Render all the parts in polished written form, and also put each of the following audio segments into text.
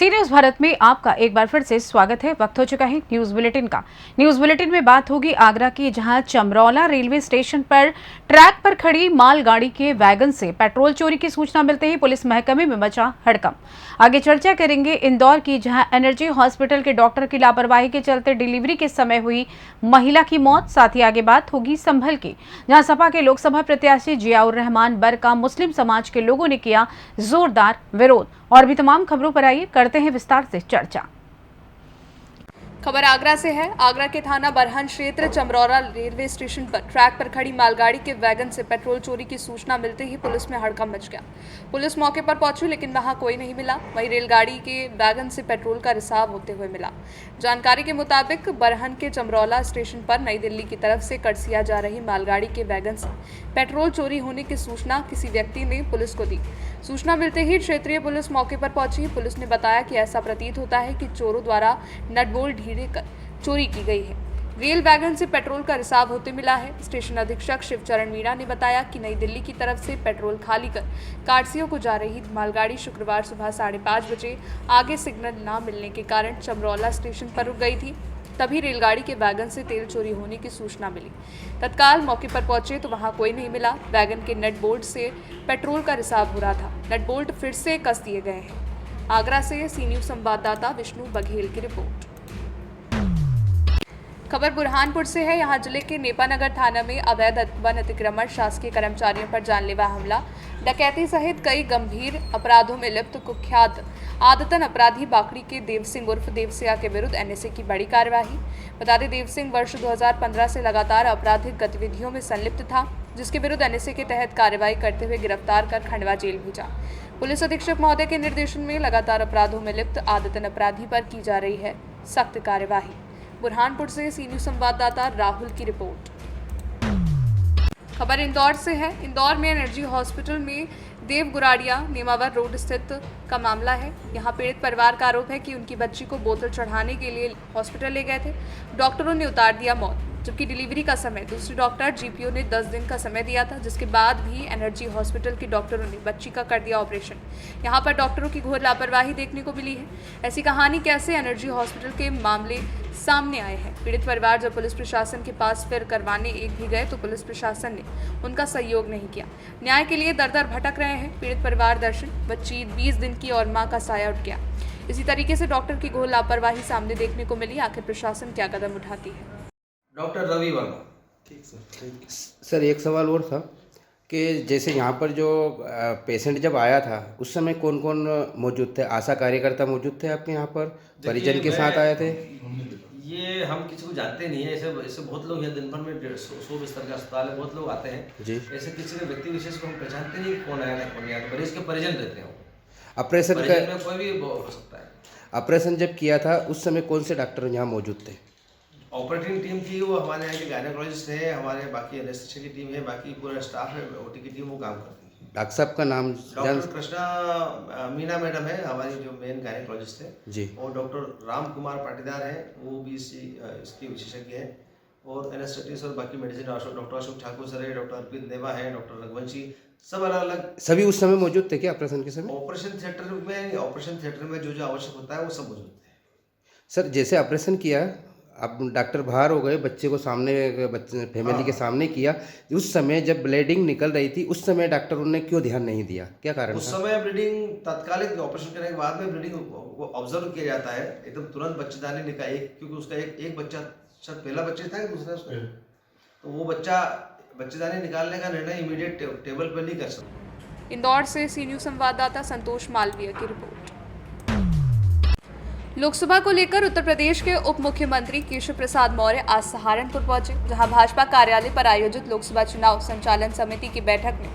सी news Bharat में आपका एक बार फिर से स्वागत है। वक्त हो चुका है न्यूज बुलेटिन का। न्यूज बुलेटिन में बात होगी आगरा की, जहां चमरौला रेलवे स्टेशन पर ट्रैक पर खड़ी मालगाड़ी के वैगन से पेट्रोल चोरी की सूचना मिलते ही पुलिस महकमे में मचा हड़कंप। आगे चर्चा करेंगे इंदौर की, जहां एनर्जी हॉस्पिटल के डॉक्टर की लापरवाही के चलते डिलीवरी के समय हुई महिला की मौत। साथ ही आगे बात होगी संभल की, जहां सपा के लोकसभा प्रत्याशी जियाउर रहमान बर का मुस्लिम समाज के लोगों ने किया जोरदार विरोध। और भी तमाम खबरों पर आइए करते हैं विस्तार से चर्चा। खबर आगरा से है। आगरा के थाना बरहन क्षेत्र चमरौला रेलवे स्टेशन पर ट्रैक पर खड़ी मालगाड़ी के वैगन से पेट्रोल चोरी की सूचना मिलते ही पुलिस में हड़कंप मच गया। पुलिस मौके पर पहुंची लेकिन वहां कोई नहीं मिला। वहीं रेलगाड़ी के वैगन से पेट्रोल का रिसाव होते हुए मिला। जानकारी के मुताबिक बरहन के चमरौला स्टेशन पर नई दिल्ली की तरफ से कड़सिया जा रही मालगाड़ी के वैगन से पेट्रोल चोरी होने की सूचना किसी व्यक्ति ने पुलिस को दी। सूचना मिलते ही क्षेत्रीय पुलिस मौके पर पहुंची। पुलिस ने बताया कि ऐसा प्रतीत होता है कि चोरों द्वारा नटबोल्ट ढीले कर चोरी की गई है। रेल वैगन से पेट्रोल का रिसाव होते मिला है। स्टेशन अधीक्षक शिवचरण मीणा ने बताया कि नई दिल्ली की तरफ से पेट्रोल खाली कर काटसियों को जा रही मालगाड़ी शुक्रवार सुबह 5:30 बजे आगे सिग्नल न मिलने के कारण चमरौला स्टेशन पर रुक गई थी। तभी रेलगाड़ी के वैगन से तेल चोरी होने की सूचना मिली। तत्काल मौके पर पहुंचे तो वहां कोई नहीं मिला। वैगन के नट बोल्ट से पेट्रोल का रिसाव हो रहा था। नट बोल्ट फिर से कस दिए गए हैं। आगरा से सी न्यूज संवाददाता विष्णु बघेल की रिपोर्ट। खबर बुरहानपुर से है। यहां जिले के नेपानगर थाना में अवैध वन अतिक्रमण, शासकीय कर्मचारियों पर जानलेवा हमला, डकैती सहित कई गंभीर अपराधों में लिप्त कुख्यात आदतन अपराधी बाकड़ी के देव सिंह उर्फ देवसिया के विरुद्ध एनएसए की बड़ी कार्यवाही। बता दें, देव सिंह वर्ष 2015 से लगातार आपराधिक गतिविधियों में संलिप्त था, जिसके विरुद्ध एनएसए के तहत कार्रवाई करते हुए गिरफ्तार कर खंडवा जेल भेजा। पुलिस अधीक्षक महोदय के निर्देशन में लगातार अपराधों में लिप्त आदतन अपराधी पर की जा रही है सख्त कार्यवाही। बुरहानपुर से सी न्यूज संवाददाता राहुल की रिपोर्ट। खबर इंदौर से है। इंदौर में एनर्जी हॉस्पिटल में देव गुराड़िया नेमावर रोड स्थित का मामला है। यहां पीड़ित परिवार का आरोप है कि उनकी बच्ची को बोतल चढ़ाने के लिए हॉस्पिटल ले गए थे। डॉक्टरों ने उतार दिया मौत, जबकि डिलीवरी का समय दूसरे डॉक्टर जीपीओ ने 10 दिन का समय दिया था, जिसके बाद भी एनर्जी हॉस्पिटल के डॉक्टरों ने बच्ची का कर दिया ऑपरेशन। यहां पर डॉक्टरों की घोर लापरवाही देखने को मिली है। ऐसी कहानी कैसे एनर्जी हॉस्पिटल के मामले सामने आए हैं। पीड़ित परिवार जब पुलिस प्रशासन के पास फिर करवाने एक भी गए तो पुलिस प्रशासन ने उनका सहयोग नहीं किया। न्याय के लिए दर दर भटक रहे हैं पीड़ित परिवार दर्शन। बच्ची 20 दिन की और मां का साया उठ गया। इसी तरीके से डॉक्टर की घोर लापरवाही सामने देखने को मिली। आखिर प्रशासन क्या कदम उठाती है। डॉक्टर रवि वर्मा। ठीक सर, एक सवाल और था कि जैसे यहाँ पर जो पेशेंट जब आया था उस समय कौन कौन मौजूद थे? आशा कार्यकर्ता मौजूद थे आपके यहाँ पर? परिजन के साथ आए थे? ये हम किसी को जानते नहीं है। ऐसे बहुत लोग हैं, दिन भर में 100 बिस्तर का अस्पताल है, बहुत लोग आते हैं जी। ऐसे किसी के व्यक्ति विशेष को हम पहचानते नहीं कौन आया ना कौन आया। मरीज के परिजन रहते हैं। ऑपरेशन का कोई भी हो सकता है। ऑपरेशन जब किया था उस समय कौन से डॉक्टर यहाँ मौजूद थे? ऑपरेटिंग टीम थी वो, हमारे यहाँ के गायनेकोलॉजिस्ट है, हमारे बाकी एनेस्थेसिया की टीम है, बाकी पूरा स्टाफ है, ओटी की टीम वो काम करती है। डॉक्टर साहब का नाम? डॉक्टर कृष्णा मीना मैडम है हमारी जो मेन गायनेकोलॉजिस्ट है जी। और डॉक्टर राम कुमार पाटीदार है, वो भी इसकी विशेषज्ञ है। और एनेस्थेटिस्ट और बाकी medicine doctor Ashok Thakur sir है, डॉक्टर अर्पित देवा है, डॉक्टर रघुवंशी, सब अलग अलग। सभी उस समय मौजूद थे क्या ऑपरेशन के समय? ऑपरेशन थिएटर में जो आवश्यक होता है वो सब मौजूद थे। सर, जैसे ऑपरेशन किया, अब डॉक्टर बाहर हो गए, बच्चे को सामने, बच्चे फैमिली के सामने किया, उस समय जब ब्लीडिंग निकल रही थी उस समय डॉक्टरों ने क्यों ध्यान नहीं दिया? क्या कारण उस था? समय ब्लीडिंग तात्कालिक ऑपरेशन करने के बाद में ब्लीडिंग को ऑब्जर्व किया जाता है, एकदम तुरंत बच्चेदानी निकाल, क्योंकि उसका एक बच्चा, शायद पहला बच्चा था कि दूसरा उसका, तो वो बच्चेदानी निकालने का निर्णय इमीडिएट टेबल पर नहीं कर सकता। इंदौर से सी न्यूज संवाददाता संतोष मालवीय की रिपोर्ट। लोकसभा को लेकर उत्तर प्रदेश के उप मुख्यमंत्री केशव प्रसाद मौर्य आज सहारनपुर पहुंचे, जहां भाजपा कार्यालय पर आयोजित लोकसभा चुनाव संचालन समिति की बैठक में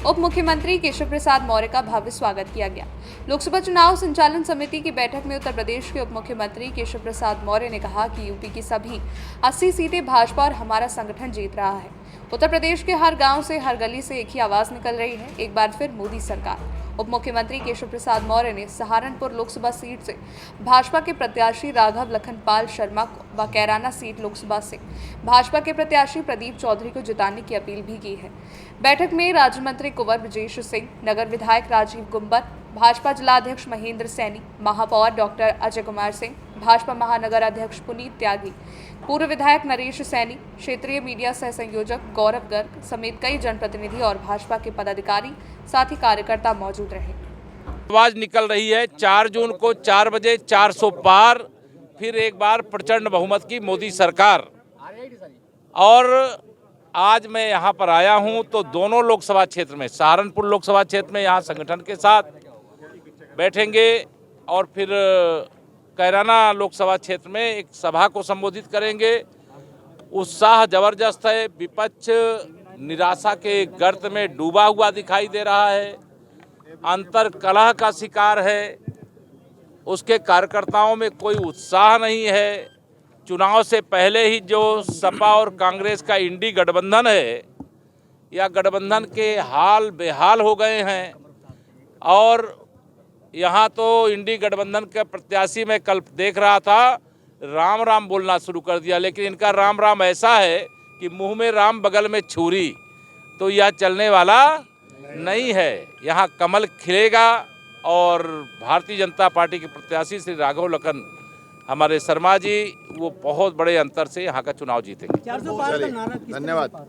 उप मुख्यमंत्री केशव प्रसाद मौर्य का भव्य स्वागत किया गया। लोकसभा चुनाव संचालन समिति की बैठक में उत्तर प्रदेश के उप मुख्यमंत्री केशव प्रसाद मौर्य ने कहा कि यूपी की सभी 80 सीटें भाजपा और हमारा संगठन जीत रहा है। उत्तर प्रदेश के हर गांव से, हर गली से एक ही आवाज निकल रही है, एक बार फिर मोदी सरकार। उप मुख्यमंत्री केशव प्रसाद मौर्य ने सहारनपुर लोकसभा सीट से भाजपा के प्रत्याशी राघव लखनपाल शर्मा व कैराना सीट लोकसभा से भाजपा के प्रत्याशी प्रदीप चौधरी को जिताने की अपील भी की है। बैठक में राज्य मंत्री कुंवर ब्रजेश सिंह, नगर विधायक राजीव गुंबर, भाजपा जिलाध्यक्ष महेंद्र सैनी, महापौर डॉक्टर अजय कुमार सिंह, भाजपा महानगर अध्यक्ष पुनीत त्यागी, पूर्व विधायक नरेश सैनी, क्षेत्रीय मीडिया सह संयोजक गौरव गर्ग समेत कई जनप्रतिनिधि और भाजपा के पदाधिकारी साथ ही कार्यकर्ता मौजूद रहे। आवाज निकल रही है 4 जून को 4 बजे 400 पार, फिर एक बार प्रचंड बहुमत की मोदी सरकार। और आज मैं यहाँ पर आया हूँ तो दोनों लोकसभा क्षेत्र में, सहारनपुर लोकसभा क्षेत्र में यहाँ संगठन के साथ बैठेंगे और फिर कैराना लोकसभा क्षेत्र में एक सभा को संबोधित करेंगे। उत्साह जबरदस्त है, विपक्ष निराशा के गर्त में डूबा हुआ दिखाई दे रहा है, अंतर कलह का शिकार है, उसके कार्यकर्ताओं में कोई उत्साह नहीं है। चुनाव से पहले ही जो सपा और कांग्रेस का इंडी गठबंधन है, या गठबंधन के हाल बेहाल हो गए हैं। और यहाँ तो इंडी गठबंधन के प्रत्याशी मैं कल देख रहा था, राम राम बोलना शुरू कर दिया, लेकिन इनका राम राम ऐसा है कि मुंह में राम बगल में छुरी, तो यह चलने वाला नहीं है। यहाँ कमल खिलेगा और भारतीय जनता पार्टी के प्रत्याशी श्री राघव लखन हमारे शर्मा जी वो बहुत बड़े अंतर से यहाँ का चुनाव जीतेंगे। 400 पार का नारा धन्यवाद।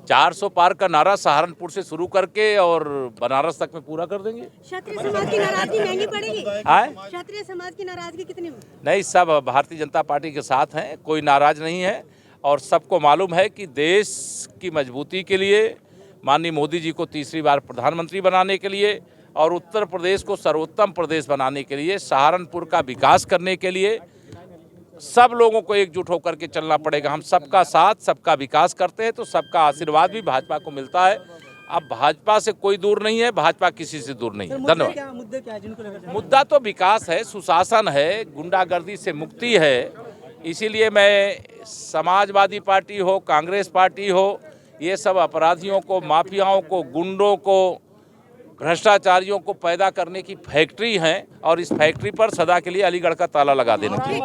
400 पार का नारा सहारनपुर से शुरू करके और बनारस तक में पूरा कर देंगे। क्षत्रिय समाज की नाराजगी महंगी पड़ेगी। क्षत्रिय समाज की नाराजगी कितनी? नहीं, सब भारतीय जनता पार्टी के साथ हैं, कोई नाराज नहीं है। और सबको मालूम है कि देश की मजबूती के लिए, माननीय मोदी जी को तीसरी बार प्रधानमंत्री बनाने के लिए और उत्तर प्रदेश को सर्वोत्तम प्रदेश बनाने के लिए, सहारनपुर का विकास करने के लिए सब लोगों को एकजुट होकर के चलना पड़ेगा। हम सबका साथ, सबका विकास करते हैं तो सबका आशीर्वाद भी भाजपा को मिलता है। अब भाजपा से कोई दूर नहीं है, भाजपा किसी से दूर नहीं है। धन्यवाद। मुद्दा तो विकास है, सुशासन है, गुंडागर्दी से मुक्ति है। इसीलिए मैं समाजवादी पार्टी हो, कांग्रेस पार्टी हो, ये सब अपराधियों को, माफियाओं को, गुंडों को, भ्रष्टाचारियों को पैदा करने की फैक्ट्री है और इस फैक्ट्री पर सदा के लिए अलीगढ़ का ताला लगा देना चाहिए।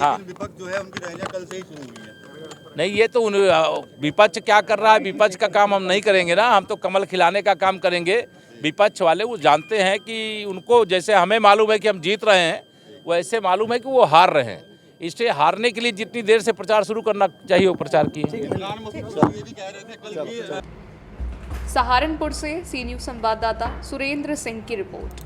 हाँ, विपक्ष जो है उनकी रैलियां कल से ही शुरू हुई है। नहीं, ये तो विपक्ष क्या कर रहा है, विपक्ष का काम हम नहीं करेंगे ना, हम तो कमल खिलाने का काम करेंगे। विपक्ष वाले वो जानते हैं कि उनको, जैसे हमें मालूम है कि हम जीत रहे हैं, वैसे मालूम है कि वो हार रहे हैं। इसलिए हारने के लिए जितनी देर से प्रचार शुरू करना चाहिए वो प्रचार किए। सहारनपुर से सी न्यूज़ संवाददाता सुरेंद्र सिंह की रिपोर्ट।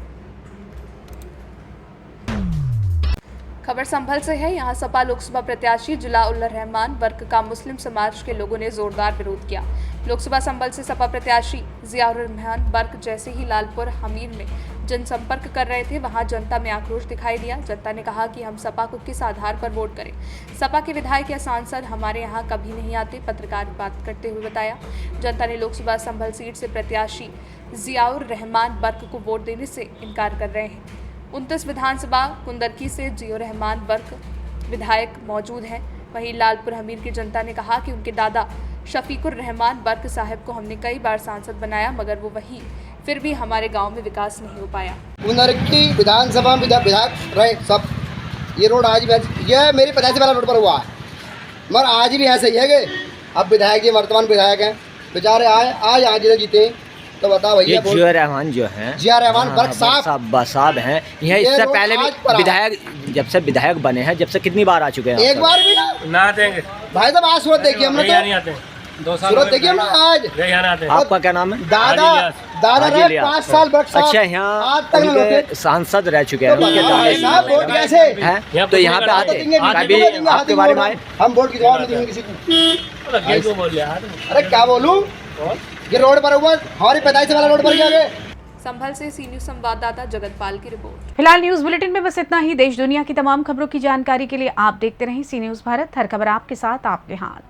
खबर संभल से है। यहाँ सपा लोकसभा प्रत्याशी जिला-उल रहमान वर्ग का मुस्लिम समाज के लोगों ने जोरदार विरोध किया। लोकसभा संभल से सपा प्रत्याशी जिया-उर रहमान वर्ग जैसे ही लालपुर हमीर में जनसंपर्क कर रहे थे, वहां जनता में आक्रोश दिखाई दिया। जनता ने कहा कि हम सपा को किस आधार पर वोट करें, सपा के विधायक या सांसद हमारे यहाँ कभी नहीं आते। पत्रकार बात करते हुए बताया, जनता ने लोकसभा संभल सीट से प्रत्याशी जिया-उर रहमान वर्ग को वोट देने से इनकार कर रहे हैं। 29 विधानसभा कुंदरकी से जिया-उर रहमान वर्ग विधायक मौजूद हैं। वहीं लालपुर हमीर की जनता ने कहा कि उनके दादा शफीकुर रहमान वर्ग साहब को हमने कई बार सांसद बनाया, मगर वो वही फिर भी हमारे गांव में विकास नहीं हो पाया। कुंदरकी विधानसभा में विधायक रहे सब, ये रोड आज भी, यह मेरी 85 वाला रोड पर हुआ है, मगर आज भी ऐसा ही है कि अब विधायक जी वर्तमान विधायक हैं, बेचारे आज जिले जीते। तो बताओ भैया, जिया रहमान जो हैं, जिया रहमान वर्ग साहब हैं, यह इससे पहले भी विधायक, जब से विधायक बने हैं, जब से कितनी बार आ चुके हैं? एक बार भी ना देंगे भाई साहब। आज सूरत देखिए हमने, तो सूरत देखिए हमने आज। आपका क्या नाम है? दादा रहे 5 साल वर्ग साहब। अच्छा, यहाँ आज तक सांसद रह चुके हैं, वोट कैसे हैं? तो यहाँ पे आते कभी आपके बारे में आए? हम वोट की जवाब नहीं देंगे किसी को। अरे क्या बोलूं, ये रोड पर हुआ, हमारी 85 वाला रोड पर गए। संभल से सी न्यूज़ संवाददाता जगतपाल की रिपोर्ट। फिलहाल न्यूज बुलेटिन में बस इतना ही। देश दुनिया की तमाम खबरों की जानकारी के लिए आप देखते रहें सी न्यूज़ भारत। हर खबर आपके साथ, आपके हाथ।